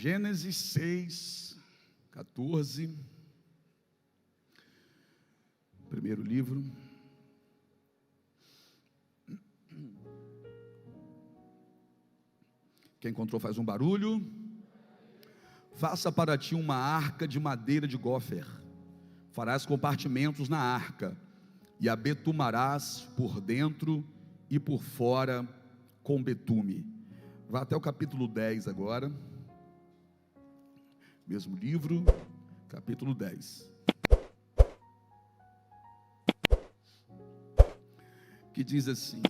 Gênesis 6, 14, primeiro livro. Quem encontrou faz um barulho. Faça para ti uma arca de madeira de gofer, farás compartimentos na arca, e a betumarás por dentro e por fora com betume. Vá até o capítulo 10 agora, mesmo livro, capítulo 10, que diz assim: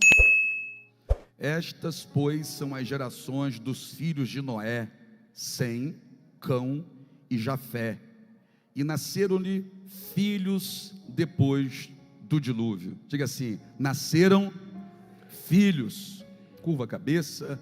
estas, pois, são as gerações dos filhos de Noé, Sem, Cão e Jafé, e nasceram-lhe filhos depois do dilúvio. Diga assim: nasceram filhos. Curva a cabeça.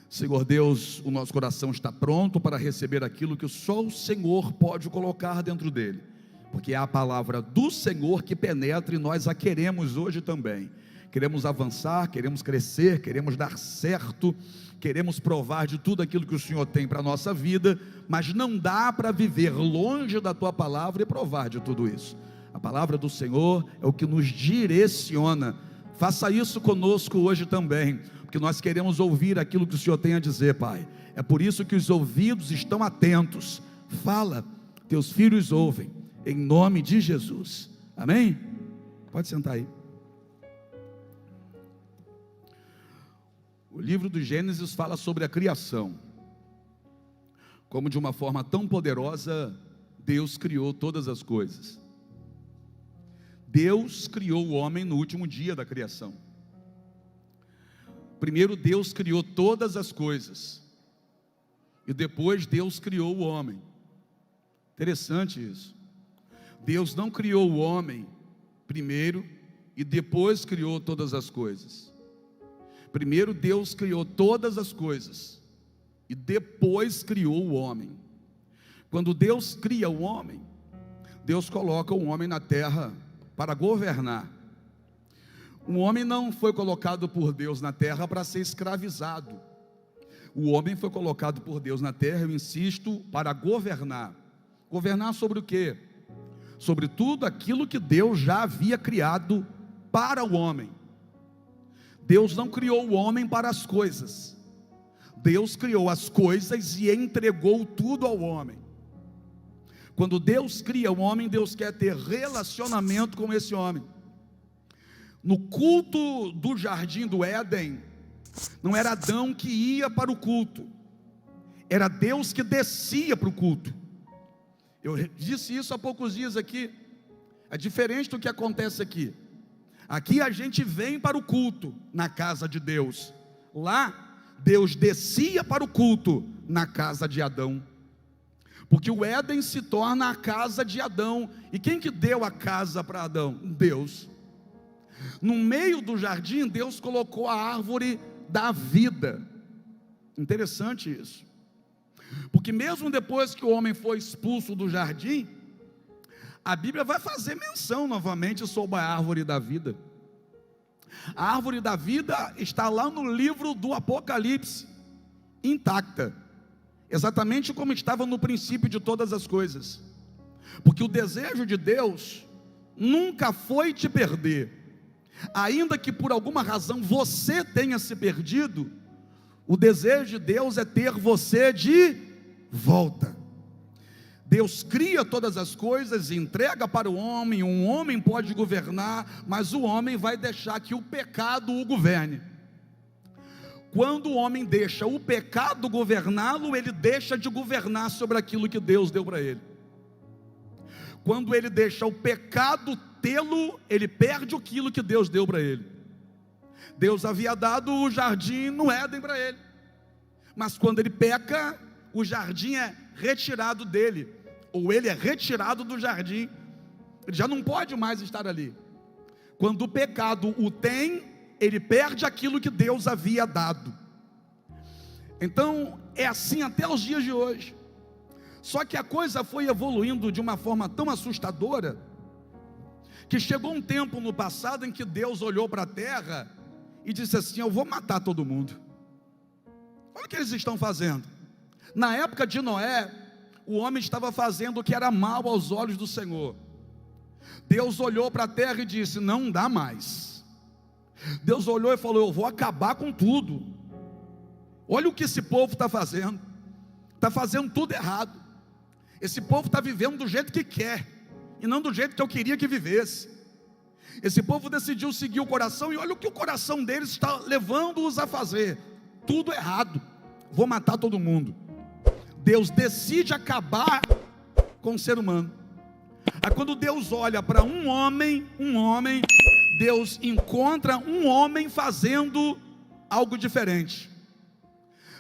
Senhor Deus, o nosso coração está pronto para receber aquilo que só o Senhor pode colocar dentro dele, porque é a palavra do Senhor que penetra, e nós a queremos hoje também. Queremos avançar, queremos crescer, queremos dar certo, queremos provar de tudo aquilo que o Senhor tem para a nossa vida, mas não dá para viver longe da Tua palavra e provar de tudo isso. A palavra do Senhor é o que nos direciona. Faça isso conosco hoje também, porque nós queremos ouvir aquilo que o Senhor tem a dizer, Pai. É por isso que os ouvidos estão atentos. Fala, Teus filhos ouvem, em nome de Jesus, amém? Pode sentar aí. O livro do Gênesis fala sobre a criação, como de uma forma tão poderosa Deus criou todas as coisas. Deus criou o homem no último dia da criação. Primeiro Deus criou todas as coisas, e depois Deus criou o homem. Interessante isso. Deus não criou o homem primeiro e depois criou todas as coisas. Primeiro Deus criou todas as coisas e depois criou o homem. Quando Deus cria o homem, Deus coloca o homem na terra para governar. O homem não foi colocado por Deus na terra para ser escravizado. O homem foi colocado por Deus na terra, eu insisto, para governar. Governar sobre o quê? Sobre tudo aquilo que Deus já havia criado para o homem. Deus não criou o homem para as coisas. Deus criou as coisas e entregou tudo ao homem. Quando Deus cria o homem, Deus quer ter relacionamento com esse homem. No culto do jardim do Éden, não era Adão que ia para o culto, era Deus que descia para o culto. Eu disse isso há poucos dias aqui. É diferente do que acontece aqui. Aqui a gente vem para o culto na casa de Deus. Lá Deus descia para o culto na casa de Adão, porque o Éden se torna a casa de Adão. E quem que deu a casa para Adão? Deus. No meio do jardim Deus colocou a árvore da vida. Interessante isso, porque mesmo depois que o homem foi expulso do jardim, a Bíblia vai fazer menção novamente sobre a árvore da vida. A árvore da vida está lá no livro do Apocalipse, intacta, exatamente como estava no princípio de todas as coisas. Porque o desejo de Deus nunca foi te perder. Ainda que por alguma razão você tenha se perdido, o desejo de Deus é ter você de volta. Deus cria todas as coisas e entrega para o homem. Um homem pode governar, mas o homem vai deixar que o pecado o governe. Quando o homem deixa o pecado governá-lo, ele deixa de governar sobre aquilo que Deus deu para ele. Quando ele deixa o pecado tê-lo, ele perde aquilo que Deus deu para ele. Deus havia dado o jardim no Éden para ele, mas quando ele peca, o jardim é retirado dele, ou ele é retirado do jardim. Ele já não pode mais estar ali. Quando o pecado o tem, ele perde aquilo que Deus havia dado. Então é assim até os dias de hoje. Só que a coisa foi evoluindo de uma forma tão assustadora, que chegou um tempo no passado em que Deus olhou para a terra e disse assim: eu vou matar todo mundo. Olha o que eles estão fazendo. Na época de Noé, o homem estava fazendo o que era mal aos olhos do Senhor. Deus olhou para a terra e disse: não dá mais. Deus olhou e falou: eu vou acabar com tudo. Olha o que esse povo está fazendo. Está fazendo tudo errado. Esse povo está vivendo do jeito que quer, e não do jeito que eu queria que vivesse. Esse povo decidiu seguir o coração, e olha o que o coração deles está levando-os a fazer. Tudo errado. Vou matar todo mundo. Deus decide acabar com o ser humano. Aí quando Deus olha para um homem, Deus encontra um homem fazendo algo diferente.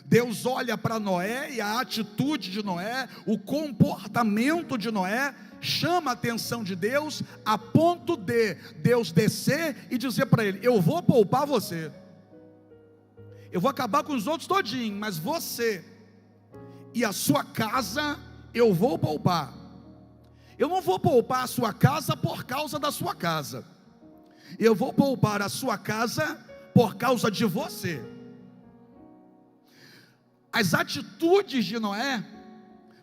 Deus olha para Noé, e a atitude de Noé, o comportamento de Noé, chama a atenção de Deus, a ponto de Deus descer e dizer para ele: eu vou poupar você, eu vou acabar com os outros todinho, mas você e a sua casa eu vou poupar. Eu não vou poupar a sua casa por causa da sua casa, eu vou poupar a sua casa por causa de você. As atitudes de Noé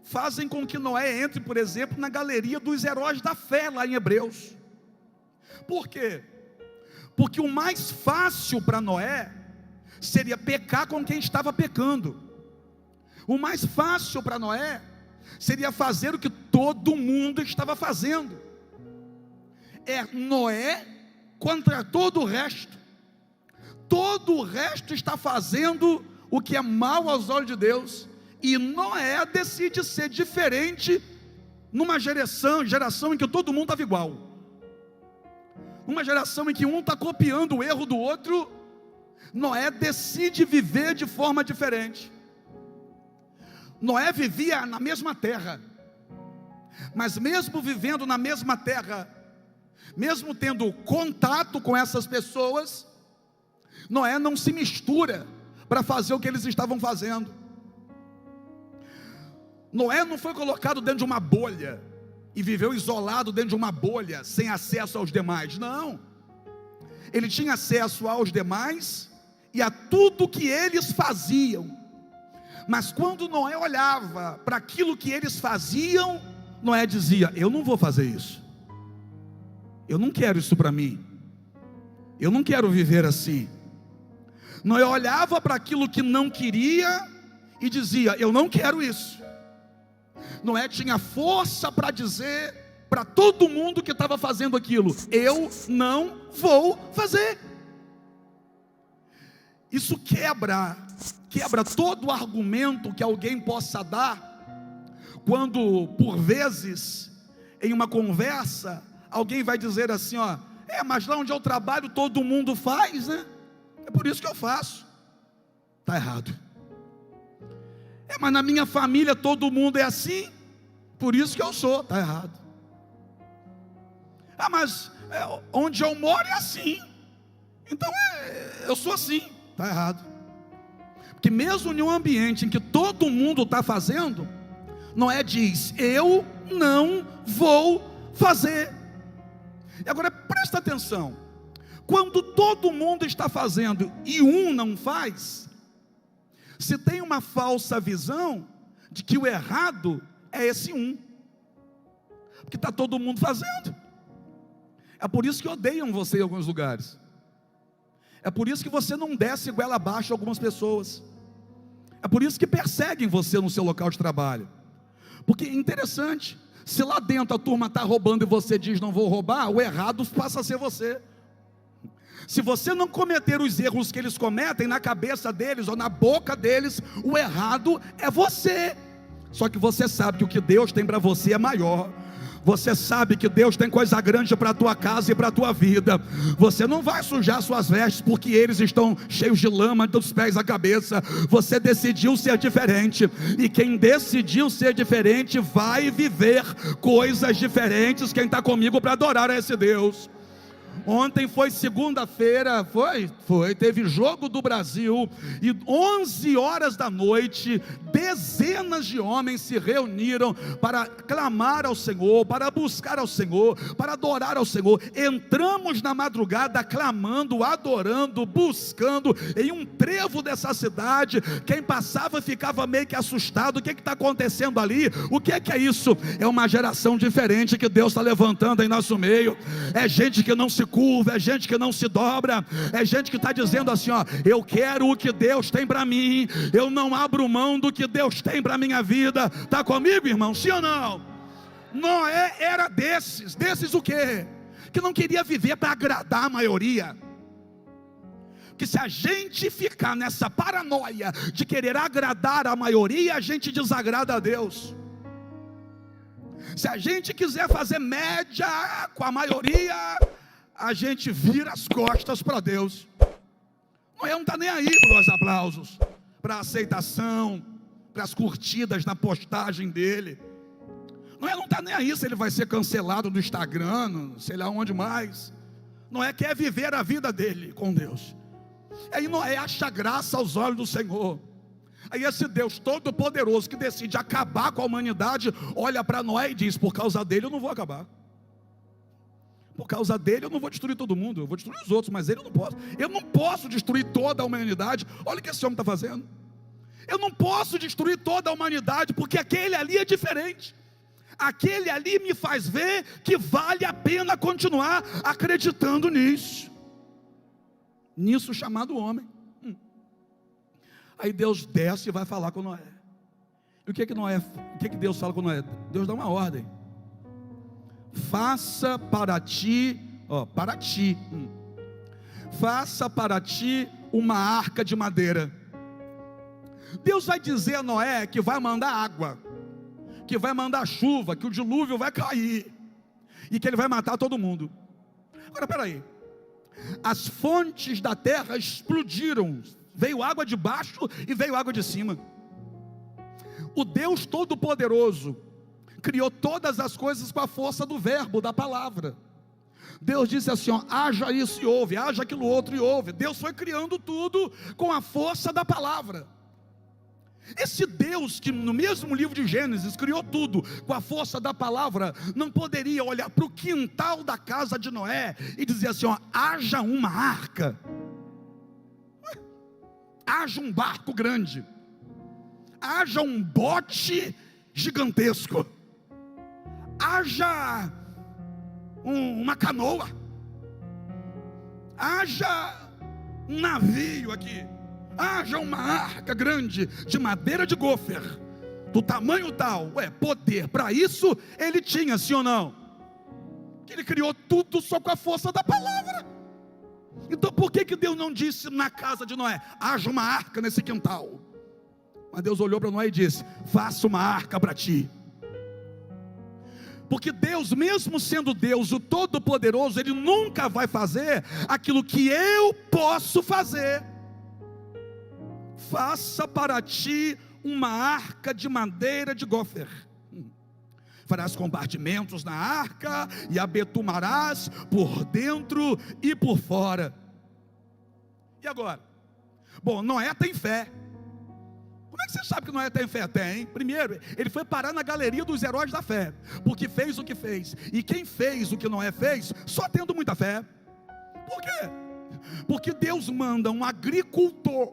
fazem com que Noé entre, por exemplo, na galeria dos heróis da fé, lá em Hebreus. Por quê? Porque o mais fácil para Noé seria pecar com quem estava pecando. O mais fácil para Noé seria fazer o que todo mundo estava fazendo. É Noé contra todo o resto. Todo o resto está fazendo o que é mal aos olhos de Deus, e Noé decide ser diferente numa geração em que todo mundo estava igual, numa geração em que um está copiando o erro do outro. Noé decide viver de forma diferente. Noé vivia na mesma terra, mas mesmo vivendo na mesma terra, mesmo tendo contato com essas pessoas, Noé não se mistura para fazer o que eles estavam fazendo. Noé não foi colocado dentro de uma bolha e viveu isolado dentro de uma bolha, sem acesso aos demais. Não, ele tinha acesso aos demais e a tudo que eles faziam. Mas quando Noé olhava para aquilo que eles faziam, Noé dizia: eu não vou fazer isso, eu não quero isso para mim, eu não quero viver assim. Noé olhava para aquilo que não queria e dizia: eu não quero isso. Noé tinha força para dizer para todo mundo que estava fazendo aquilo: eu não vou fazer. Isso quebra todo o argumento que alguém possa dar, quando por vezes em uma conversa alguém vai dizer assim: ó, mas lá onde eu trabalho todo mundo faz, né? É por isso que eu faço. Está errado. Mas na minha família todo mundo é assim, por isso que eu sou. Está errado. Mas onde eu moro é assim, então eu sou assim. Está errado. Porque mesmo em um ambiente em que todo mundo está fazendo, Noé diz: eu não vou fazer. E agora presta atenção. Quando todo mundo está fazendo e um não faz, se tem uma falsa visão de que o errado é esse um, porque está todo mundo fazendo. É por isso que odeiam você em alguns lugares. É por isso que você não desce goela abaixo algumas pessoas. É por isso que perseguem você no seu local de trabalho. Porque é interessante, se lá dentro a turma está roubando e você diz: não vou roubar, o errado passa a ser você. Se você não cometer os erros que eles cometem na cabeça deles ou na boca deles, o errado é você. Só que você sabe que o que Deus tem para você é maior. Você sabe que Deus tem coisa grande para a tua casa e para a tua vida. Você não vai sujar suas vestes porque eles estão cheios de lama dos pés à cabeça. Você decidiu ser diferente, e quem decidiu ser diferente vai viver coisas diferentes. Quem está comigo para adorar a esse Deus? Ontem foi segunda-feira, teve jogo do Brasil, e 11 horas da noite, dezenas de homens se reuniram para clamar ao Senhor, para buscar ao Senhor, para adorar ao Senhor. Entramos na madrugada clamando, adorando, buscando, em um trevo dessa cidade. Quem passava ficava meio que assustado. O que está acontecendo ali? O que é isso? É uma geração diferente que Deus está levantando em nosso meio. É gente que não se curva, é gente que não se dobra, é gente que está dizendo assim, ó: eu quero o que Deus tem para mim, eu não abro mão do que Deus tem para a minha vida. Está comigo, irmão? Sim ou não? Noé era desses o quê? Que não queria viver para agradar a maioria. Que se a gente ficar nessa paranoia de querer agradar a maioria, a gente desagrada a Deus. Se a gente quiser fazer média com a maioria, a gente vira as costas para Deus. Noé não está nem aí para os aplausos, para a aceitação, para as curtidas na postagem dele. Noé não está nem aí se ele vai ser cancelado do Instagram, sei lá onde mais. Noé quer viver a vida dele com Deus. Aí Noé acha graça aos olhos do Senhor. Aí esse Deus todo poderoso que decide acabar com a humanidade, olha para Noé e diz: por causa dele eu não vou acabar. Por causa dele eu não vou destruir todo mundo, eu vou destruir os outros, mas ele eu não posso. Eu não posso destruir toda a humanidade. Olha o que esse homem está fazendo. Eu não posso destruir toda a humanidade, porque aquele ali é diferente. Aquele ali me faz ver que vale a pena continuar acreditando nisso chamado homem. Aí Deus desce e vai falar com Noé. E o que Deus fala com Noé? Deus dá uma ordem: faça para ti, faça para ti uma arca de madeira. Deus vai dizer a Noé que vai mandar água, que vai mandar chuva, que o dilúvio vai cair, e que ele vai matar todo mundo. Agora peraí, as fontes da terra explodiram, veio água de baixo e veio água de cima. O Deus Todo-Poderoso criou todas as coisas com a força do verbo, da palavra. Deus disse assim, ó: haja isso e houve, haja aquilo outro e houve. Deus foi criando tudo com a força da palavra. Esse Deus que no mesmo livro de Gênesis criou tudo com a força da palavra, não poderia olhar para o quintal da casa de Noé e dizer assim, ó: haja uma arca, haja um barco grande, haja um bote gigantesco, haja uma canoa, haja um navio aqui, haja uma arca grande de madeira de gofer, do tamanho tal. Poder para isso ele tinha, sim ou não? Que ele criou tudo só com a força da palavra. Então por que Deus não disse na casa de Noé: haja uma arca nesse quintal? Mas Deus olhou para Noé e disse: faça uma arca para ti. Porque Deus, mesmo sendo Deus, o Todo-Poderoso, Ele nunca vai fazer aquilo que eu posso fazer. Faça para ti uma arca de madeira de gofer. Farás compartimentos na arca e a betumarás por dentro e por fora. E agora? Bom, Noé tem fé. Como é que você sabe que Noé tem fé? Tem. Primeiro, ele foi parar na galeria dos heróis da fé, porque fez o que fez. E quem fez o que Noé fez, só tendo muita fé. Por quê? Porque Deus manda um agricultor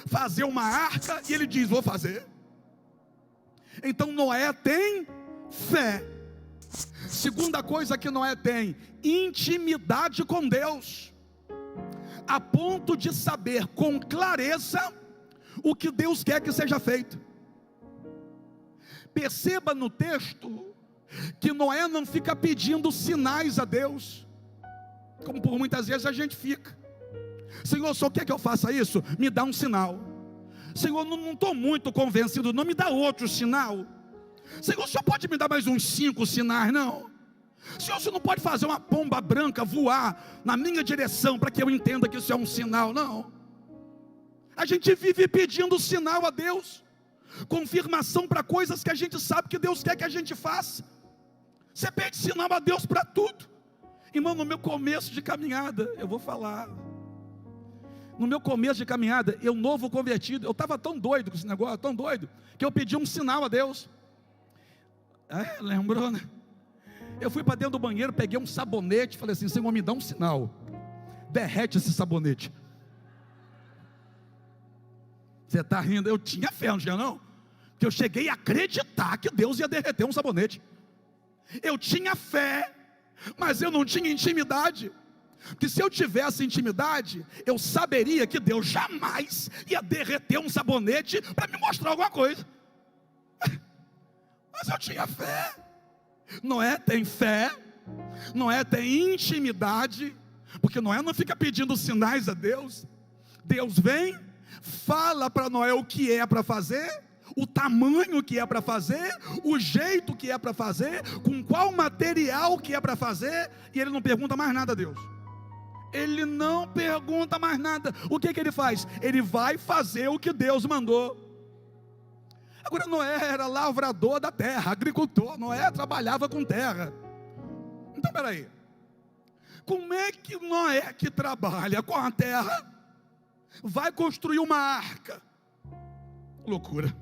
fazer uma arca e ele diz: vou fazer. Então Noé tem fé. Segunda coisa que Noé tem: intimidade com Deus, a ponto de saber com clareza o que Deus quer que seja feito. Perceba no texto que Noé não fica pedindo sinais a Deus, como por muitas vezes a gente fica. Senhor, só quer que eu faça isso? Me dá um sinal. Senhor, não estou muito convencido, não, me dá outro sinal. Senhor, só pode me dar mais uns 5 sinais, não? Senhor, você não pode fazer uma pomba branca voar na minha direção para que eu entenda que isso é um sinal, não. A gente vive pedindo sinal a Deus, confirmação para coisas que a gente sabe que Deus quer que a gente faça. Você pede sinal a Deus para tudo. Irmão, no meu começo de caminhada, eu vou falar, No meu começo de caminhada, eu novo convertido, eu estava tão doido com esse negócio, tão doido, que eu pedi um sinal a Deus. Lembrou, né? Eu fui para dentro do banheiro, peguei um sabonete, falei assim: Senhor, me dá um sinal, derrete esse sabonete. Você está rindo? Eu tinha fé, não tinha não? Porque eu cheguei a acreditar que Deus ia derreter um sabonete. Eu tinha fé, mas eu não tinha intimidade. Porque se eu tivesse intimidade, eu saberia que Deus jamais ia derreter um sabonete para me mostrar alguma coisa. Mas eu tinha fé. Noé tem fé, Noé tem intimidade, porque Noé não fica pedindo sinais a Deus. Deus vem, fala para Noé o que é para fazer, o tamanho que é para fazer, o jeito que é para fazer, com qual material que é para fazer, e ele não pergunta mais nada a Deus. Ele não pergunta mais nada. O que ele faz? Ele vai fazer o que Deus mandou. Agora, Noé era lavrador da terra, agricultor. Noé trabalhava com terra. Então, peraí, como é que Noé, que trabalha com a terra, vai construir uma arca? Loucura.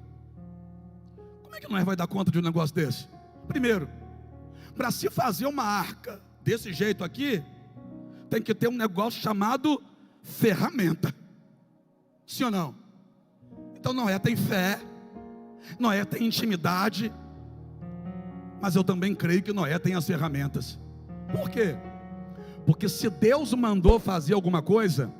Como é que Noé vai dar conta de um negócio desse? Primeiro, para se fazer uma arca desse jeito aqui, tem que ter um negócio chamado ferramenta. Sim ou não? Então Noé tem fé, Noé tem intimidade, mas eu também creio que Noé tem as ferramentas. Por quê? Porque se Deus mandou fazer alguma coisa,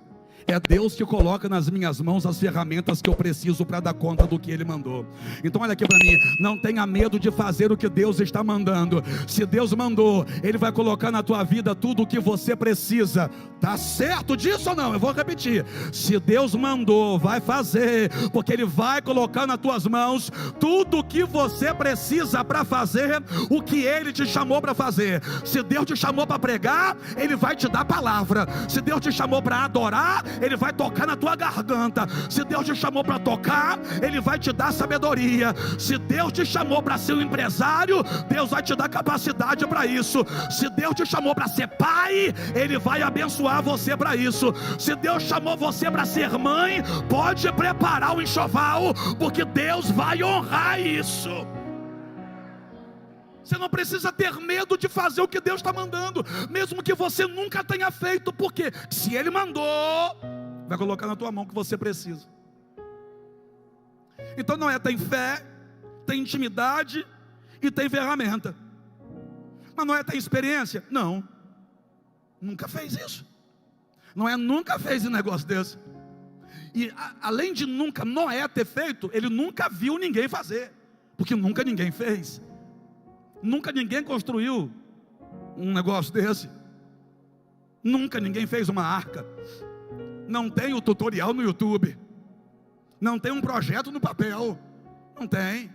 é Deus que coloca nas minhas mãos as ferramentas que eu preciso para dar conta do que Ele mandou. Então olha aqui para mim, não tenha medo de fazer o que Deus está mandando. Se Deus mandou, Ele vai colocar na tua vida tudo o que você precisa. Tá certo disso ou não? Eu vou repetir. Se Deus mandou, vai fazer, porque Ele vai colocar nas tuas mãos tudo o que você precisa para fazer o que Ele te chamou para fazer. Se Deus te chamou para pregar, Ele vai te dar palavra. Se Deus te chamou para adorar, Ele vai tocar na tua garganta. Se Deus te chamou para tocar, Ele vai te dar sabedoria. Se Deus te chamou para ser um empresário, Deus vai te dar capacidade para isso. Se Deus te chamou para ser pai, Ele vai abençoar você para isso. Se Deus chamou você para ser mãe, pode preparar o enxoval, porque Deus vai honrar isso. Você não precisa ter medo de fazer o que Deus está mandando, mesmo que você nunca tenha feito, porque se Ele mandou, vai colocar na tua mão o que você precisa. Então Noé tem fé, tem intimidade e tem ferramenta. Mas Noé tem experiência? Não, nunca fez isso. Noé nunca fez um negócio desse. E além de nunca Noé ter feito, ele nunca viu ninguém fazer, porque nunca ninguém fez. Nunca ninguém construiu um negócio desse. Nunca ninguém fez uma arca. Não tem o tutorial no YouTube. Não tem um projeto no papel. Não tem.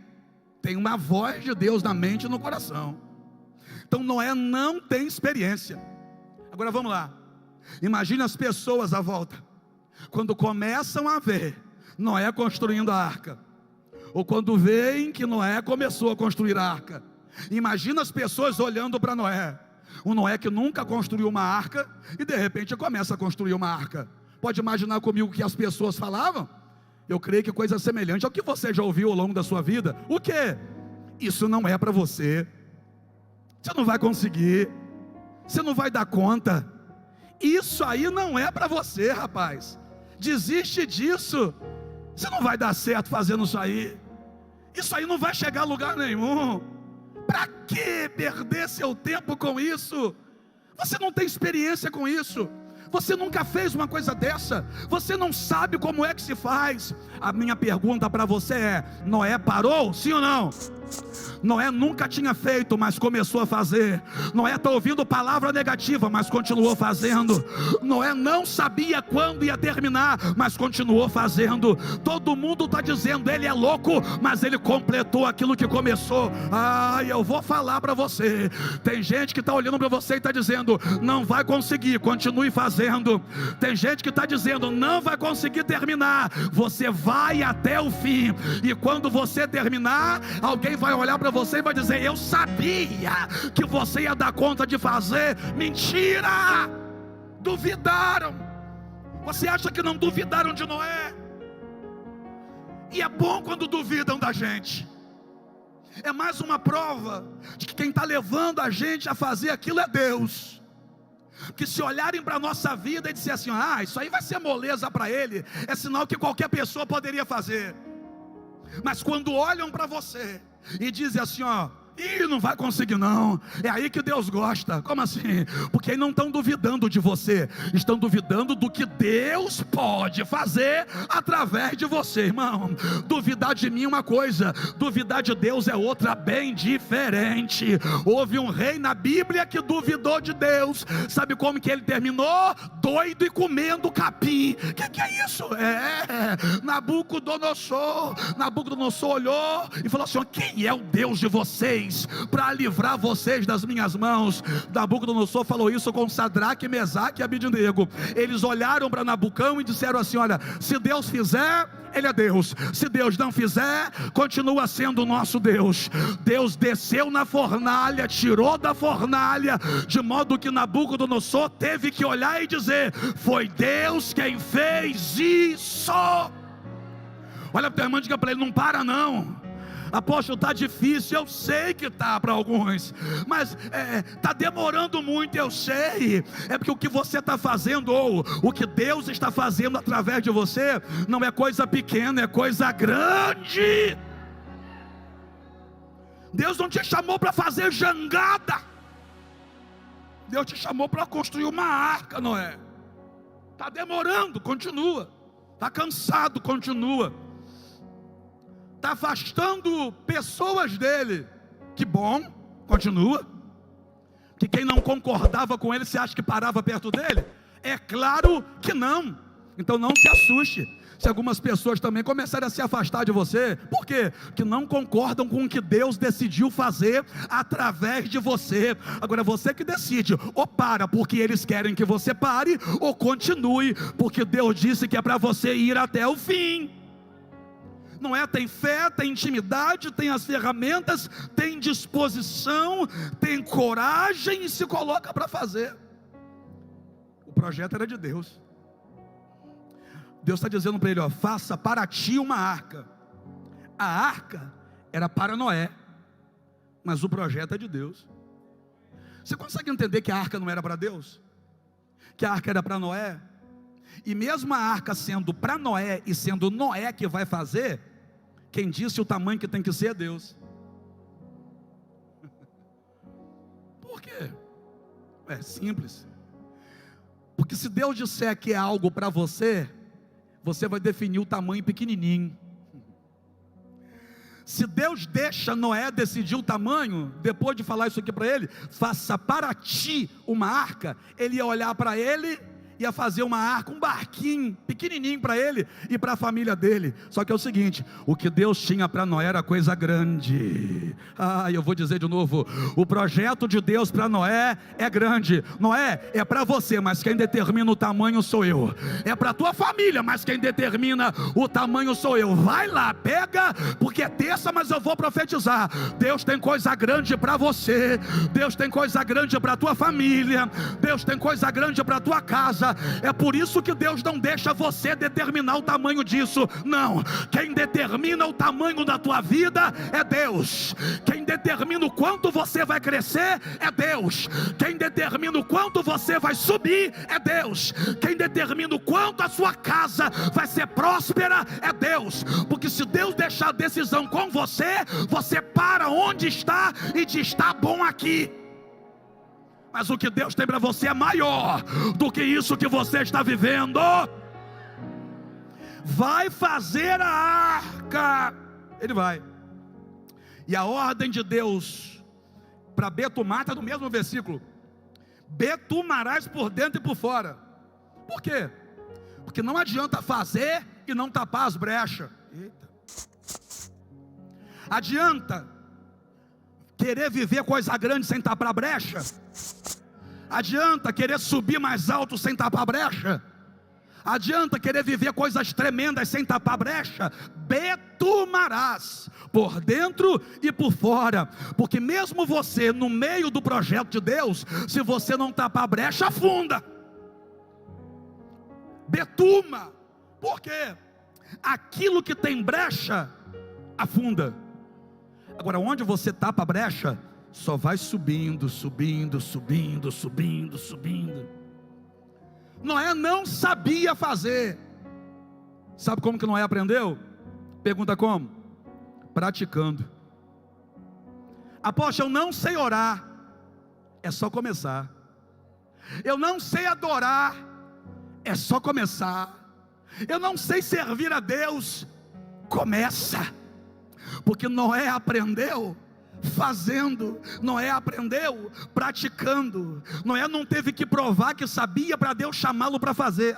Tem uma voz de Deus na mente e no coração. Então Noé não tem experiência. Agora vamos lá. Imagine as pessoas à volta, quando começam a ver Noé construindo a arca, ou quando veem que Noé começou a construir a arca. Imagina as pessoas olhando para Noé, o Noé que nunca construiu uma arca, e de repente começa a construir uma arca. Pode imaginar comigo o que as pessoas falavam? Eu creio que coisa semelhante ao que você já ouviu ao longo da sua vida. O quê? Isso não é para você. Você não vai conseguir. Você não vai dar conta. Isso aí não é para você, rapaz. Desiste disso. Você não vai dar certo fazendo isso aí. Isso aí não vai chegar a lugar nenhum. Para que perder seu tempo com isso? Você não tem experiência com isso. Você nunca fez uma coisa dessa. Você não sabe como é que se faz. A minha pergunta para você é: Noé parou? Sim ou não? Noé nunca tinha feito, mas começou a fazer. Noé está ouvindo palavra negativa, mas continuou fazendo. Noé não sabia quando ia terminar, mas continuou fazendo. Todo mundo está dizendo, ele é louco, mas ele completou aquilo que começou. Eu vou falar para você. Tem gente que está olhando para você e está dizendo, não vai conseguir, continue fazendo. Tem gente que está dizendo, não vai conseguir terminar. Você vai até o fim. E quando você terminar, alguém vai olhar para você e vai dizer, eu sabia que você ia dar conta de fazer. Mentira! Duvidaram. Você acha que não duvidaram de Noé? E é bom quando duvidam da gente. É mais uma prova de que quem está levando a gente a fazer aquilo é Deus. Que se olharem para a nossa vida e disserem assim: ah, isso aí vai ser moleza para ele, é sinal que qualquer pessoa poderia fazer. Mas quando olham para você e dizem assim: ó, ih, não vai conseguir não, é aí que Deus gosta. Como assim? Porque aí não estão duvidando de você, estão duvidando do que Deus pode fazer através de você, irmão. Duvidar de mim é uma coisa, duvidar de Deus é outra bem diferente. Houve um rei na Bíblia que duvidou de Deus. Sabe como que ele terminou? Doido e comendo capim. Que é isso? Nabucodonosor olhou e falou assim: quem é o Deus de vocês para livrar vocês das minhas mãos? Nabucodonosor falou isso com Sadraque, Mesaque e Abidnego. Eles olharam para Nabucão e disseram assim: olha, se Deus fizer, Ele é Deus. Se Deus não fizer, continua sendo o nosso Deus. Deus desceu na fornalha, tirou da fornalha, de modo que Nabucodonosor teve que olhar e dizer: foi Deus quem fez isso. Olha para o teu irmão e diga para ele: não para não. Apóstolo, está difícil, eu sei que está para alguns, mas está demorando muito, eu sei. É porque o que você está fazendo, ou o que Deus está fazendo através de você, não é coisa pequena, é coisa grande. Deus não te chamou para fazer jangada, Deus te chamou para construir uma arca, Noé. Está demorando, continua. Está cansado, continua. Está afastando pessoas dele, que bom, continua. Que quem não concordava com ele, você acha que parava perto dele? É claro que não. Então não se assuste se algumas pessoas também começarem a se afastar de você. Por quê? Que não concordam com o que Deus decidiu fazer através de você. Agora é você que decide: ou para porque eles querem que você pare, ou continue porque Deus disse que é para você ir até o fim. Não é? Tem fé, tem intimidade, tem as ferramentas, tem disposição, tem coragem e se coloca para fazer. O projeto era de Deus. Deus está dizendo para ele: ó, faça para ti uma arca. A arca era para Noé, mas o projeto é de Deus. Você consegue entender que a arca não era para Deus? Que a arca era para Noé? E mesmo a arca sendo para Noé e sendo Noé que vai fazer, quem disse o tamanho que tem que ser é Deus. Por quê? É simples. Porque se Deus disser que é algo para você, você vai definir o tamanho pequenininho. Se Deus deixa Noé decidir o tamanho, depois de falar isso aqui para ele: faça para ti uma arca, ele ia olhar para ele, ia fazer uma arca, um barquinho pequenininho para ele e para a família dele. Só que é o seguinte: o que Deus tinha para Noé era coisa grande. Eu vou dizer de novo: o projeto de Deus para Noé é grande. Noé, é para você, mas quem determina o tamanho sou eu. É para a tua família, mas quem determina o tamanho sou eu. Vai lá, pega, porque é terça, mas eu vou profetizar. Deus tem coisa grande para você, Deus tem coisa grande para a tua família, Deus tem coisa grande para a tua casa. É por isso que Deus não deixa você determinar o tamanho disso. Não, quem determina o tamanho da tua vida é Deus. Quem determina o quanto você vai crescer é Deus. Quem determina o quanto você vai subir é Deus. Quem determina o quanto a sua casa vai ser próspera é Deus. Porque se Deus deixar a decisão com você, você para onde está e diz: está bom aqui. Mas o que Deus tem para você é maior do que isso que você está vivendo. Vai fazer a arca. Ele vai. E a ordem de Deus para betumar está no mesmo versículo: betumarás por dentro e por fora. Por quê? Porque não adianta fazer e não tapar as brechas. Eita. Adianta querer viver coisa grande sem tapar a brecha? Adianta querer subir mais alto sem tapar brecha? Adianta querer viver coisas tremendas sem tapar brecha? Betumarás por dentro e por fora. Porque mesmo você no meio do projeto de Deus, se você não tapar brecha, afunda. betuma. Por quê? Aquilo que tem brecha, afunda. Agora, onde você tapa a brecha, só vai subindo, subindo, subindo, subindo, subindo. Noé não sabia fazer. Sabe como que Noé aprendeu? Pergunta como? Praticando. Apóstolo, eu não sei orar. É só começar. Eu não sei adorar. É só começar. Eu não sei servir a Deus. Começa. Porque Noé aprendeu fazendo, Noé aprendeu praticando. Noé não teve que provar que sabia para Deus chamá-lo para fazer.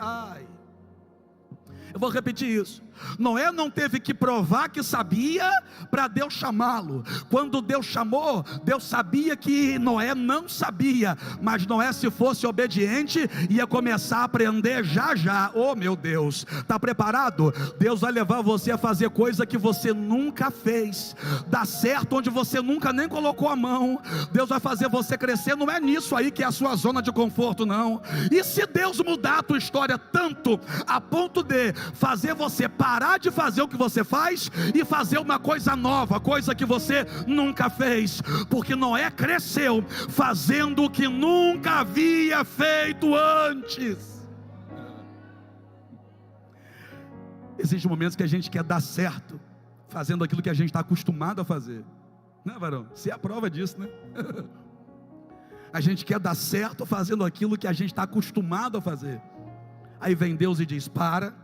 Eu vou repetir isso. Noé não teve que provar que sabia para Deus chamá-lo. Quando Deus chamou, Deus sabia que Noé não sabia, mas Noé, se fosse obediente, ia começar a aprender já já. Oh meu Deus, está preparado? Deus vai levar você a fazer coisa que você nunca fez, dar certo onde você nunca nem colocou a mão. Deus vai fazer você crescer. Não é nisso aí que é a sua zona de conforto, não. E se Deus mudar a tua história tanto a ponto de fazer você parar de fazer o que você faz e fazer uma coisa nova, coisa que você nunca fez, porque Noé cresceu fazendo o que nunca havia feito antes. Existem momentos que a gente quer dar certo fazendo aquilo que a gente está acostumado a fazer, né, varão? Você é a prova disso, né? A gente quer dar certo fazendo aquilo que a gente está acostumado a fazer. Aí vem Deus e diz: para,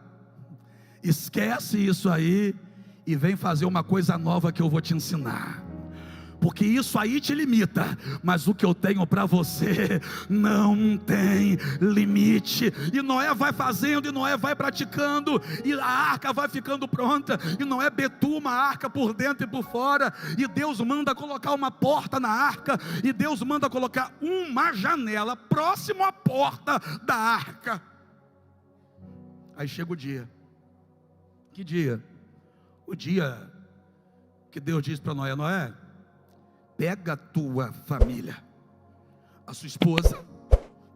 esquece isso aí e vem fazer uma coisa nova que eu vou te ensinar. Porque isso aí te limita, mas o que eu tenho para você não tem limite. E Noé vai fazendo, e Noé vai praticando, e a arca vai ficando pronta, e Noé betuma a arca por dentro e por fora, e Deus manda colocar uma porta na arca, e Deus manda colocar uma janela próximo à porta da arca. Aí chega o dia. Que dia? O dia que Deus diz para Noé: Noé, pega a tua família, a sua esposa,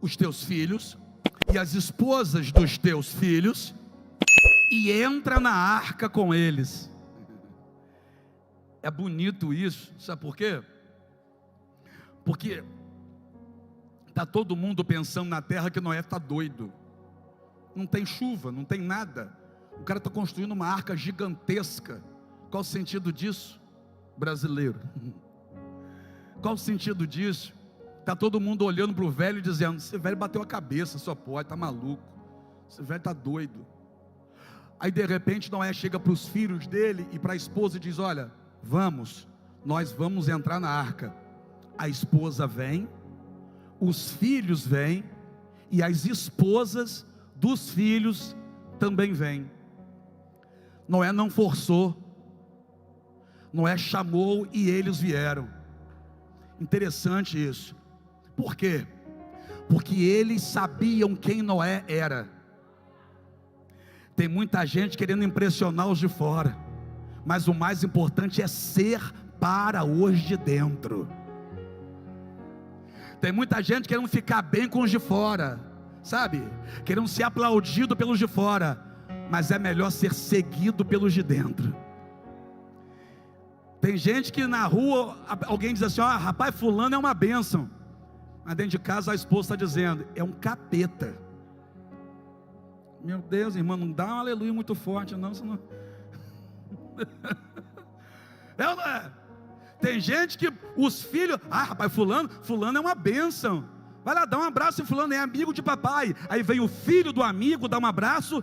os teus filhos e as esposas dos teus filhos, e entra na arca com eles. É bonito isso, sabe por quê? Porque está todo mundo pensando na terra que Noé está doido. Não tem chuva, não tem nada. O cara está construindo uma arca gigantesca. Qual o sentido disso? Brasileiro. Qual o sentido disso? Está todo mundo olhando para o velho e dizendo: esse velho bateu a cabeça, só pode, está maluco. Esse velho está doido. Aí de repente Noé chega para os filhos dele e para a esposa e diz: olha, vamos, nós vamos entrar na arca. A esposa vem, os filhos vêm, e as esposas dos filhos também vêm. Noé não forçou, Noé chamou e eles vieram. Interessante isso. Por quê? Porque eles sabiam quem Noé era. Tem muita gente querendo impressionar os de fora, mas o mais importante é ser para os de dentro. Tem muita gente querendo ficar bem com os de fora, sabe? Querendo ser aplaudido pelos de fora, mas é melhor ser seguido pelos de dentro. Tem gente que na rua alguém diz assim: ó, rapaz, fulano é uma bênção, mas dentro de casa a esposa está dizendo: é um capeta. Meu Deus, irmão, não dá um aleluia muito forte não, senão... É ou não é? Tem gente que os filhos: ah, rapaz, fulano é uma bênção, vai lá, dá um abraço em fulano, é amigo de papai. Aí vem o filho do amigo, dá um abraço,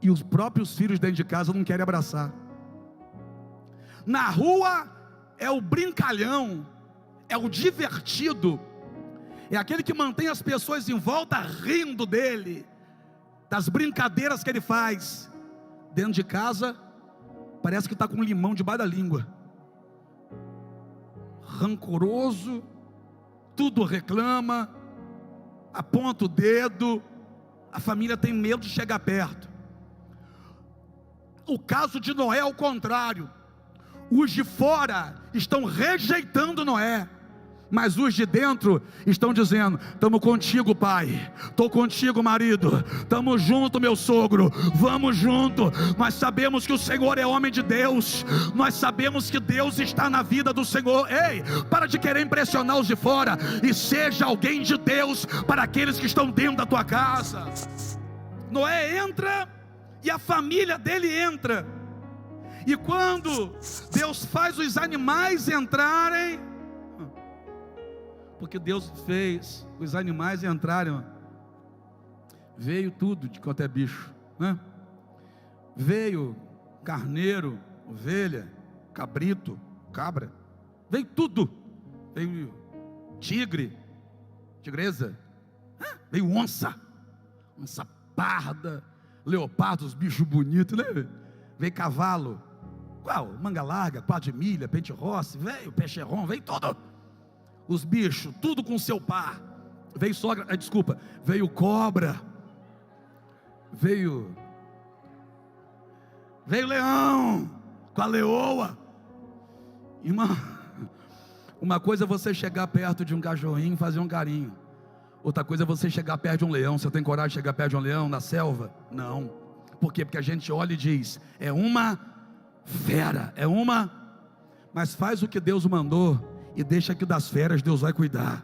e os próprios filhos dentro de casa não querem abraçar. Na rua é o brincalhão, é o divertido, é aquele que mantém as pessoas em volta rindo dele, das brincadeiras que ele faz. Dentro de casa parece que está com um limão debaixo da língua, rancoroso, tudo reclama, aponta o dedo, a família tem medo de chegar perto. O caso de Noé é o contrário. Os de fora estão rejeitando Noé, mas os de dentro estão dizendo: estamos contigo, pai, estou contigo, marido, estamos junto, meu sogro, vamos junto. Nós sabemos que o Senhor é homem de Deus, nós sabemos que Deus está na vida do Senhor. Ei, para de querer impressionar os de fora e seja alguém de Deus para aqueles que estão dentro da tua casa. Noé entra e a família dele entra, e quando Deus faz os animais entrarem, porque Deus fez os animais entrarem, veio tudo de quanto é bicho, né? Veio carneiro, ovelha, cabrito, cabra, veio tudo, veio tigre, tigresa, veio onça parda, leopardo, os bichos bonitos, né? Veio cavalo, qual? Manga larga, quatro de milha, pente rosse, veio peixerron, veio todo, os bichos, tudo com seu par. Veio sogra, veio cobra, veio leão, com a leoa. Irmão, uma coisa é você chegar perto de um cachorrinho e fazer um carinho, outra coisa é você chegar perto de um leão. Você tem coragem de chegar perto de um leão na selva? Não. Por quê? Porque a gente olha e diz: é uma fera, mas faz o que Deus mandou e deixa que das feras Deus vai cuidar,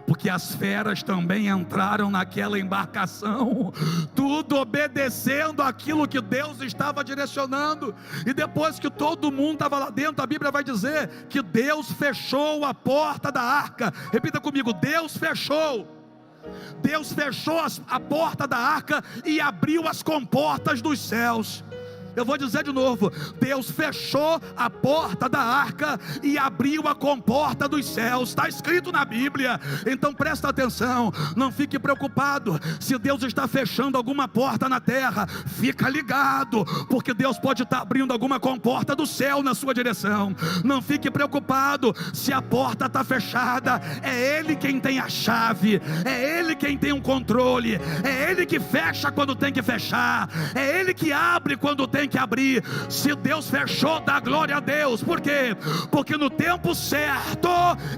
porque as feras também entraram naquela embarcação, tudo obedecendo aquilo que Deus estava direcionando. E depois que todo mundo estava lá dentro, a Bíblia vai dizer que Deus fechou a porta da arca. Repita comigo: Deus fechou a porta da arca e abriu as comportas dos céus. Eu vou dizer de novo: Deus fechou a porta da arca e abriu a comporta dos céus. Está escrito na Bíblia. Então presta atenção, não fique preocupado se Deus está fechando alguma porta na terra. Fica ligado, porque Deus pode estar abrindo alguma comporta do céu na sua direção. Não fique preocupado se a porta está fechada. É Ele quem tem a chave, é Ele quem tem o controle, é Ele que fecha quando tem que fechar, é Ele que abre quando tem que abrir. Se Deus fechou, dá glória a Deus. Por quê? Porque no tempo certo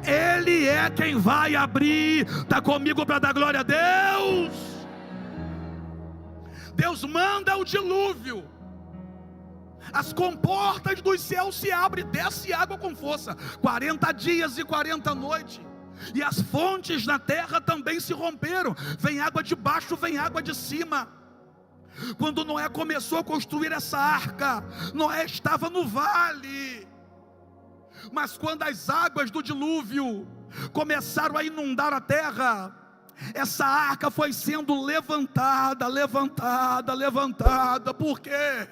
Ele é quem vai abrir. Está comigo para dar glória a Deus? Deus manda o dilúvio, as comportas dos céus se abrem, desce água com força, 40 dias e 40 noites, e as fontes na terra também se romperam. Vem água de baixo, vem água de cima. Quando Noé começou a construir essa arca, Noé estava no vale, mas quando as águas do dilúvio começaram a inundar a terra, essa arca foi sendo levantada. Por quê?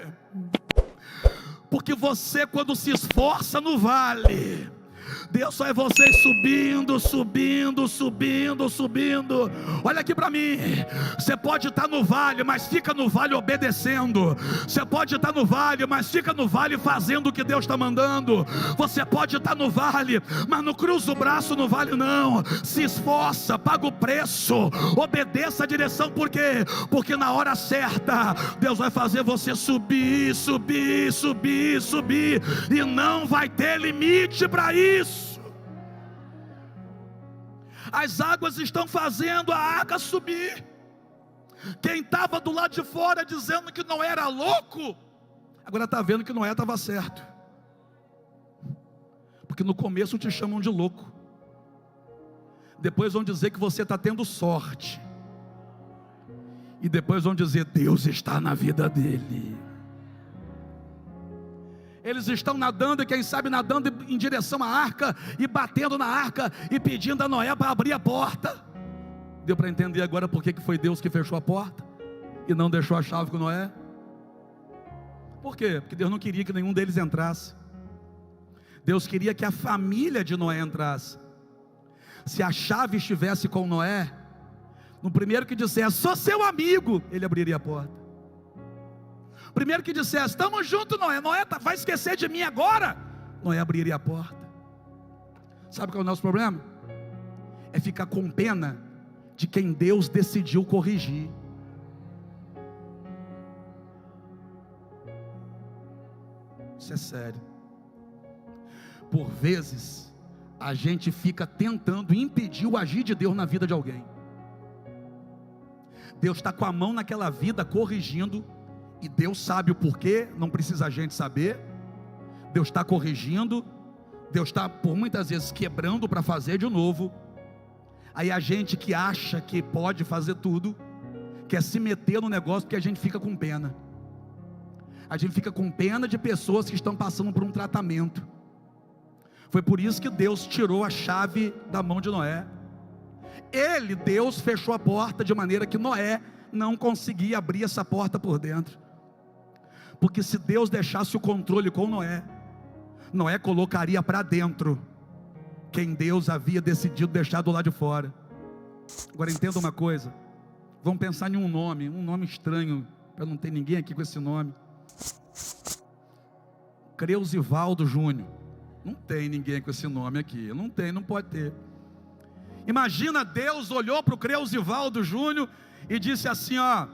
Porque você, quando se esforça no vale, Deus só é você subindo. Olha aqui para mim. Você pode estar no vale, mas fica no vale obedecendo. Você pode estar no vale, mas fica no vale fazendo o que Deus está mandando. Você pode estar no vale, mas não cruza o braço no vale não. Se esforça, paga o preço, obedeça a direção. Por quê? Porque na hora certa Deus vai fazer você subir, e não vai ter limite para isso. As águas estão fazendo a arca subir. Quem estava do lado de fora dizendo que não era louco, agora está vendo que Noé estava certo. Porque no começo te chamam de louco, depois vão dizer que você está tendo sorte, e depois vão dizer: Deus está na vida dele. Eles estão nadando, e quem sabe nadando em direção à arca, e batendo na arca, e pedindo a Noé para abrir a porta. Deu para entender agora por que foi Deus que fechou a porta e não deixou a chave com Noé? Por quê? Porque Deus não queria que nenhum deles entrasse. Deus queria que a família de Noé entrasse. Se a chave estivesse com Noé, no primeiro que dissesse: sou seu amigo, ele abriria a porta. Primeiro que dissesse: estamos juntos, Noé, vai esquecer de mim agora, Noé abriria a porta. Sabe qual é o nosso problema? É ficar com pena de quem Deus decidiu corrigir. Isso é sério. Por vezes a gente fica tentando impedir o agir de Deus na vida de alguém. Deus está com a mão naquela vida corrigindo, e Deus sabe o porquê, não precisa a gente saber. Deus está corrigindo, Deus está por muitas vezes quebrando para fazer de novo. Aí a gente que acha que pode fazer tudo, quer se meter no negócio, porque a gente fica com pena. A gente fica com pena de pessoas que estão passando por um tratamento. Foi por isso que Deus tirou a chave da mão de Noé. Deus fechou a porta de maneira que Noé não conseguia abrir essa porta por dentro. Porque se Deus deixasse o controle com Noé, Noé colocaria para dentro quem Deus havia decidido deixar do lado de fora. Agora entenda uma coisa, vamos pensar em um nome estranho, para não ter ninguém aqui com esse nome. Creuzivaldo Júnior. Não tem ninguém com esse nome aqui, não tem, não pode ter. Imagina, Deus olhou para o Creuzivaldo Júnior e disse assim, ó,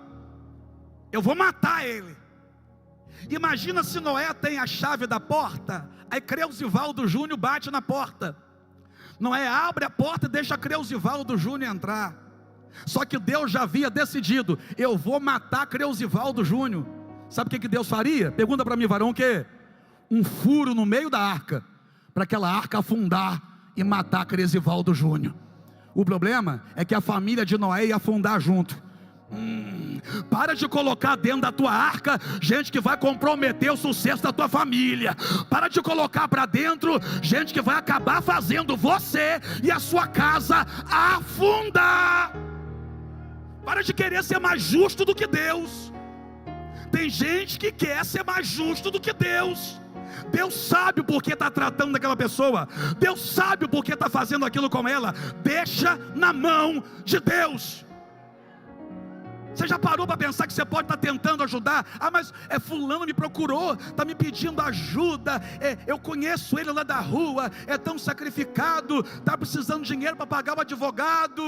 eu vou matar ele. Imagina se Noé tem a chave da porta, aí Creuzivaldo Júnior bate na porta. Noé abre a porta e deixa Creuzivaldo Júnior entrar. Só que Deus já havia decidido, eu vou matar Creuzivaldo Júnior. Sabe o que Deus faria? Pergunta para mim, varão, o quê? Um furo no meio da arca, para aquela arca afundar e matar Creuzivaldo Júnior. O problema é que a família de Noé ia afundar junto. Para de colocar dentro da tua arca gente que vai comprometer o sucesso da tua família. Para de colocar para dentro gente que vai acabar fazendo você e a sua casa afundar. Para de querer ser mais justo do que Deus. Tem gente que quer ser mais justo do que Deus. Deus sabe o porquê está tratando daquela pessoa. Deus sabe o porquê está fazendo aquilo com ela. Deixa na mão de Deus. Você já parou para pensar que você pode estar tentando ajudar? Ah, mas fulano me procurou, está me pedindo ajuda, eu conheço ele lá da rua, é tão sacrificado, está precisando de dinheiro para pagar o advogado.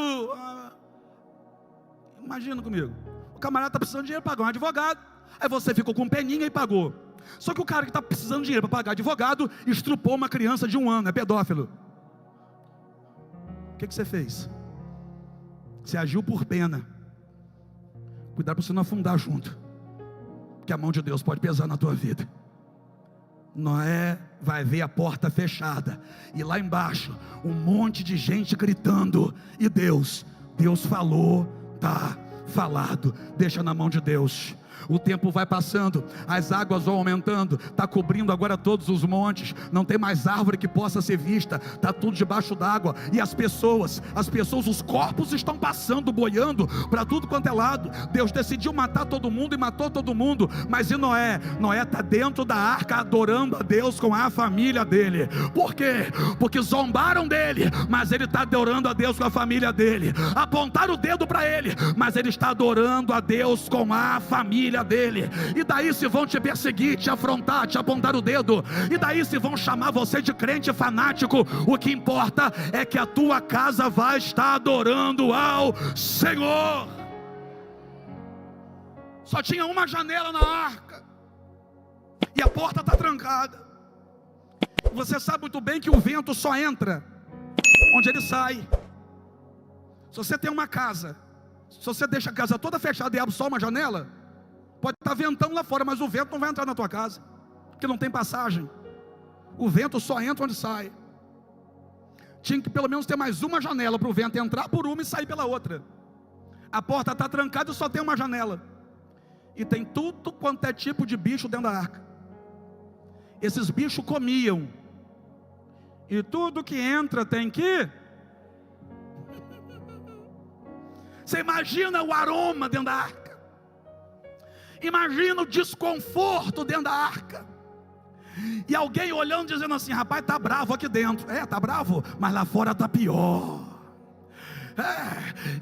Imagina comigo, o camarada está precisando de dinheiro para pagar um advogado, aí você ficou com peninha e pagou. Só que o cara que está precisando de dinheiro para pagar advogado, estrupou uma criança de 1 ano, é pedófilo. O que você fez? Você agiu por pena. Cuidado para você não afundar junto, porque a mão de Deus pode pesar na tua vida. Noé vai ver a porta fechada, e lá embaixo, um monte de gente gritando, e Deus falou, tá falado, deixa na mão de Deus. O tempo vai passando, as águas vão aumentando, está cobrindo agora todos os montes, não tem mais árvore que possa ser vista, está tudo debaixo d'água, e as pessoas, os corpos estão passando, boiando para tudo quanto é lado. Deus decidiu matar todo mundo e matou todo mundo, mas e Noé? Noé está dentro da arca adorando a Deus com a família dele. Por quê? Porque zombaram dele, mas ele está adorando a Deus com a família dele. Apontaram o dedo para ele, mas ele está adorando a Deus com a família dele. E daí se vão te perseguir, te afrontar, te apontar o dedo, e daí se vão chamar você de crente fanático, o que importa é que a tua casa vai estar adorando ao Senhor. Só tinha uma janela na arca, e a porta está trancada. Você sabe muito bem que o vento só entra onde ele sai. Se você tem uma casa, se você deixa a casa toda fechada e abre só uma janela, pode estar ventando lá fora, mas o vento não vai entrar na tua casa, porque não tem passagem. O vento só entra onde sai. Tinha que pelo menos ter mais uma janela para o vento entrar por uma e sair pela outra. A porta está trancada e só tem uma janela, e tem tudo quanto é tipo de bicho dentro da arca. Esses bichos comiam, e tudo que entra tem que... Você imagina o aroma dentro da arca, imagina o desconforto dentro da arca, e alguém olhando dizendo assim: rapaz, está bravo aqui dentro. Está bravo, mas lá fora está pior.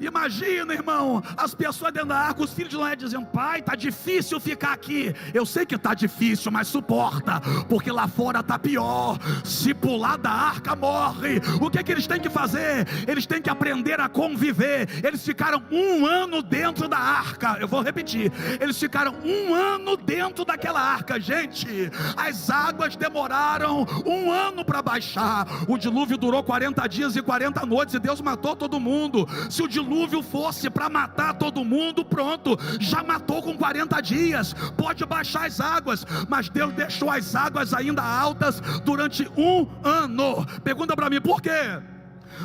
Imagina, irmão, as pessoas dentro da arca, os filhos de Noé dizendo: pai, está difícil ficar aqui. Eu sei que está difícil, mas suporta, porque lá fora está pior. Se pular da arca, morre. O que eles têm que fazer? Eles têm que aprender a conviver. Eles ficaram 1 ano dentro da arca. Eu vou repetir, eles ficaram 1 ano dentro daquela arca. Gente, as águas demoraram 1 ano para baixar. O dilúvio durou 40 dias e 40 noites, e Deus matou todo mundo. Se o dilúvio fosse para matar todo mundo, pronto, já matou com 40 dias, pode baixar as águas. Mas Deus deixou as águas ainda altas durante 1 ano. Pergunta para mim, por quê?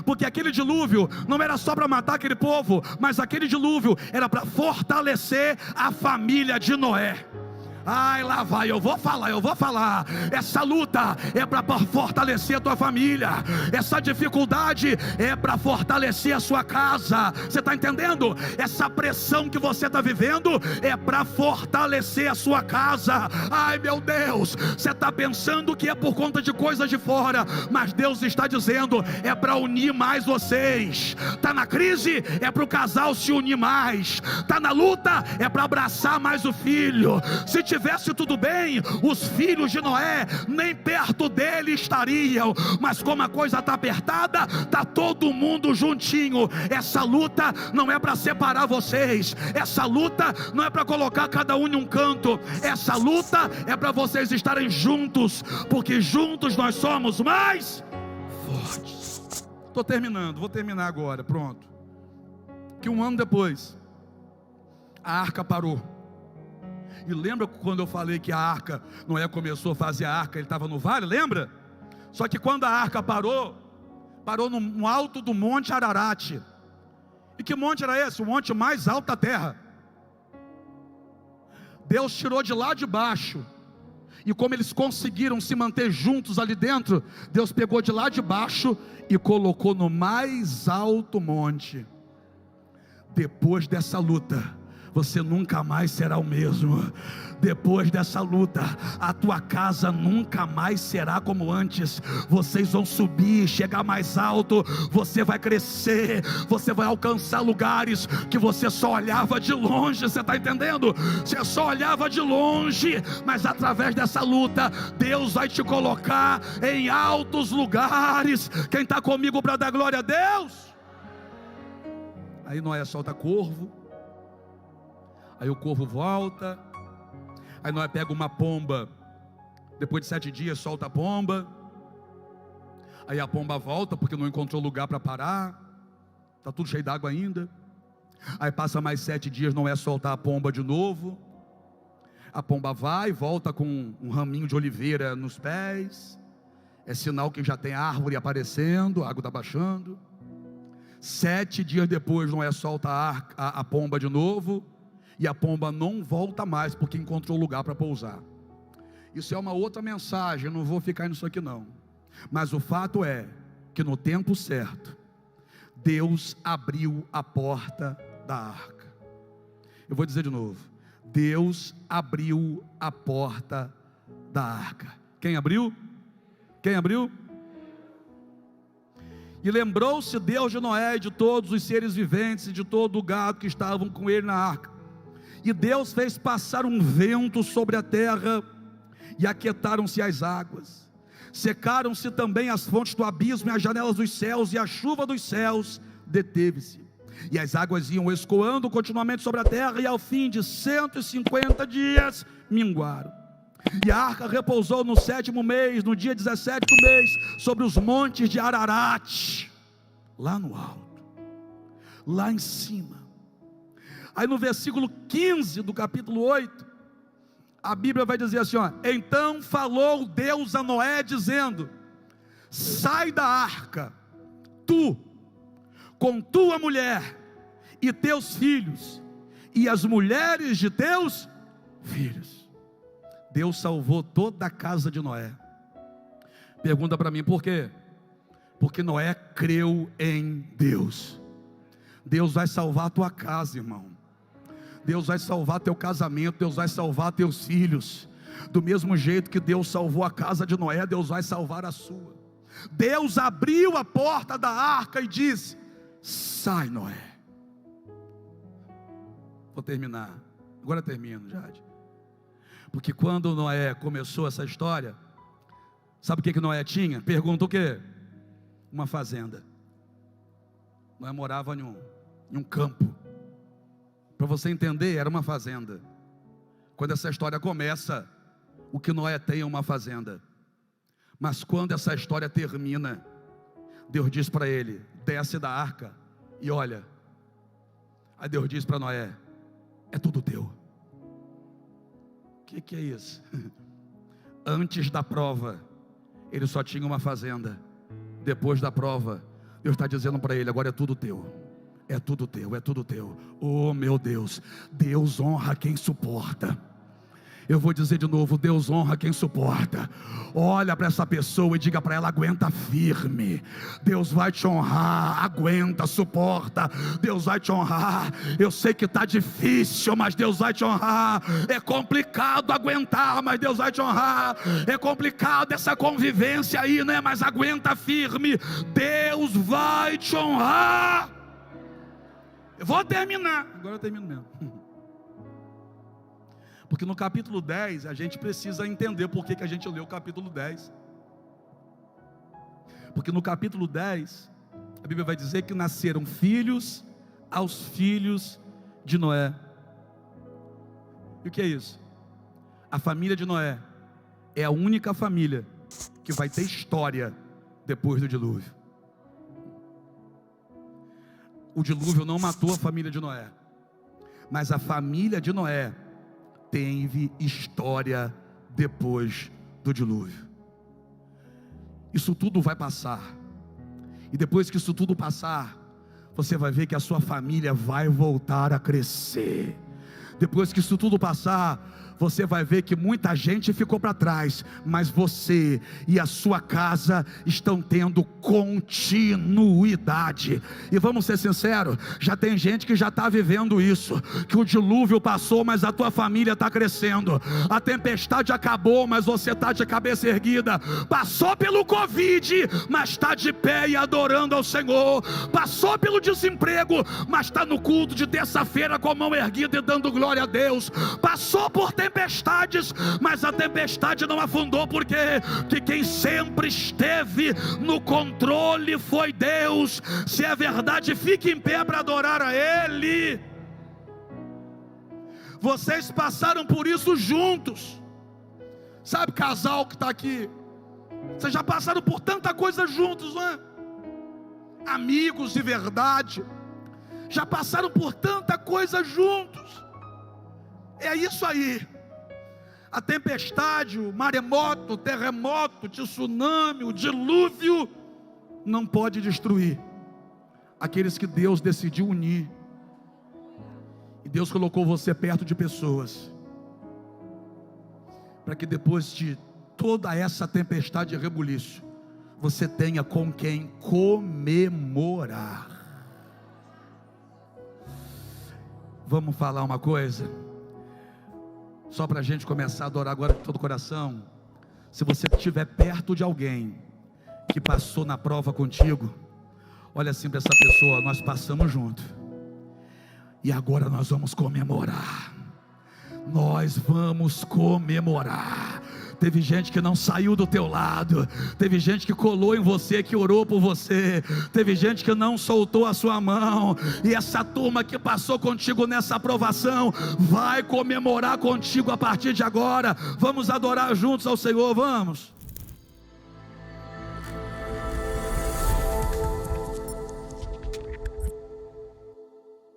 Porque aquele dilúvio não era só para matar aquele povo, mas aquele dilúvio era para fortalecer a família de Noé. Ai, lá vai, eu vou falar. Essa luta é para fortalecer a tua família. Essa dificuldade é para fortalecer a sua casa. Você está entendendo? Essa pressão que você está vivendo é para fortalecer a sua casa. Ai, meu Deus, você está pensando que é por conta de coisas de fora, mas Deus está dizendo, é para unir mais vocês. Está na crise? É para o casal se unir mais. Está na luta? É para abraçar mais o filho. Se tivesse tudo bem, os filhos de Noé nem perto dele estariam, mas como a coisa está apertada, está todo mundo juntinho. Essa luta não é para separar vocês, essa luta não é para colocar cada um em um canto, essa luta é para vocês estarem juntos, porque juntos nós somos mais fortes. Estou terminando, vou terminar agora, pronto. Que 1 ano depois, a arca parou. E lembra quando eu falei que a arca, Noé começou a fazer a arca, ele estava no vale, lembra? Só que quando a arca parou no alto do monte Ararat. E que monte era esse? O monte mais alto da terra. Deus tirou de lá de baixo, e como eles conseguiram se manter juntos ali dentro, Deus pegou de lá de baixo e colocou no mais alto monte. Depois dessa luta, você nunca mais será o mesmo. Depois dessa luta, a tua casa nunca mais será como antes. Vocês vão subir, chegar mais alto, você vai crescer, você vai alcançar lugares que você só olhava de longe. Você está entendendo? Você só olhava de longe, mas através dessa luta, Deus vai te colocar em altos lugares. Quem está comigo para dar glória a Deus? Aí Noé solta corvo. Aí o corvo volta. Aí Noé pega uma pomba. Depois de 7 dias solta a pomba. Aí a pomba volta porque não encontrou lugar para parar. Está tudo cheio d'água ainda. Aí passa mais 7 dias, Noé solta a pomba de novo. A pomba vai, volta com um raminho de oliveira nos pés. É sinal que já tem árvore aparecendo, a água está baixando. 7 dias depois, Noé solta a pomba de novo. E a pomba não volta mais, porque encontrou lugar para pousar. Isso é uma outra mensagem, eu não vou ficar nisso aqui não. Mas o fato é, que no tempo certo, Deus abriu a porta da arca. Eu vou dizer de novo, Deus abriu a porta da arca. Quem abriu? Quem abriu? E lembrou-se Deus de Noé e de todos os seres viventes e de todo o gado que estavam com ele na arca. E Deus fez passar um vento sobre a terra, e aquietaram-se as águas, secaram-se também as fontes do abismo e as janelas dos céus, e a chuva dos céus deteve-se, e as águas iam escoando continuamente sobre a terra, e ao fim de 150 dias minguaram. E a arca repousou no 7º mês, no dia 17 do mês, sobre os montes de Ararat, lá no alto, lá em cima. Aí no versículo 15 do capítulo 8, a Bíblia vai dizer assim, ó: então falou Deus a Noé dizendo: sai da arca, tu, com tua mulher, e teus filhos, e as mulheres de teus filhos. Deus salvou toda a casa de Noé. Pergunta para mim, por quê? Porque Noé creu em Deus. Deus vai salvar a tua casa, irmão. Deus vai salvar teu casamento, Deus vai salvar teus filhos. Do mesmo jeito que Deus salvou a casa de Noé, Deus vai salvar a sua. Deus abriu a porta da arca e disse: sai, Noé. Vou terminar, agora termino, Jade. Porque quando Noé começou essa história, sabe o que Noé tinha? Pergunta o quê? Uma fazenda. Noé morava em um campo. Para você entender, era uma fazenda. Quando essa história começa, o que Noé tem é uma fazenda. Mas quando essa história termina, Deus diz para ele: desce da arca e olha. Aí Deus diz para Noé: é tudo teu. O que é isso? Antes da prova, ele só tinha uma fazenda. Depois da prova, Deus está dizendo para ele: agora é tudo teu. É tudo teu, é tudo teu. Oh meu Deus, Deus honra quem suporta. Eu vou dizer de novo: Deus honra quem suporta. Olha para essa pessoa e diga para ela: aguenta firme. Deus vai te honrar. Aguenta, suporta. Deus vai te honrar. Eu sei que está difícil, mas Deus vai te honrar. É complicado aguentar, mas Deus vai te honrar. É complicado essa convivência aí, né? Mas aguenta firme. Deus vai te honrar. Eu vou terminar. Agora eu termino mesmo. Porque no capítulo 10, a gente precisa entender por que a gente leu o capítulo 10. Porque no capítulo 10, a Bíblia vai dizer que nasceram filhos aos filhos de Noé. E o que é isso? A família de Noé é a única família que vai ter história depois do dilúvio. O dilúvio não matou a família de Noé, mas a família de Noé teve história depois do dilúvio. Isso tudo vai passar, e depois que isso tudo passar, você vai ver que a sua família vai voltar a crescer. Depois que isso tudo passar, você vai ver que muita gente ficou para trás, mas você e a sua casa estão tendo continuidade. E vamos ser sinceros, já tem gente que já está vivendo isso, que o dilúvio passou, mas a tua família está crescendo. A tempestade acabou, mas você está de cabeça erguida. Passou pelo Covid, mas está de pé e adorando ao Senhor. Passou pelo desemprego, mas está no culto de terça-feira com a mão erguida e dando glória a Deus. Passou por tempestades, mas a tempestade não afundou. Por quê? Porque quem sempre esteve no controle foi Deus. Se é verdade, fique em pé para adorar a Ele. Vocês passaram por isso juntos. Sabe, casal que está aqui, vocês já passaram por tanta coisa juntos, não é? Amigos de verdade, já passaram por tanta coisa juntos. É isso aí. A tempestade, o maremoto, o terremoto, o tsunami, o dilúvio não pode destruir aqueles que Deus decidiu unir. E Deus colocou você perto de pessoas para que depois de toda essa tempestade e rebuliço, você tenha com quem comemorar. Vamos falar uma coisa, só para a gente começar a adorar agora de todo o coração. Se você estiver perto de alguém que passou na prova contigo, olha assim para essa pessoa: nós passamos junto, e agora nós vamos comemorar. Nós vamos comemorar. Teve gente que não saiu do teu lado, teve gente que colou em você, que orou por você, teve gente que não soltou a sua mão, e essa turma que passou contigo nessa aprovação vai comemorar contigo a partir de agora. Vamos adorar juntos ao Senhor, vamos.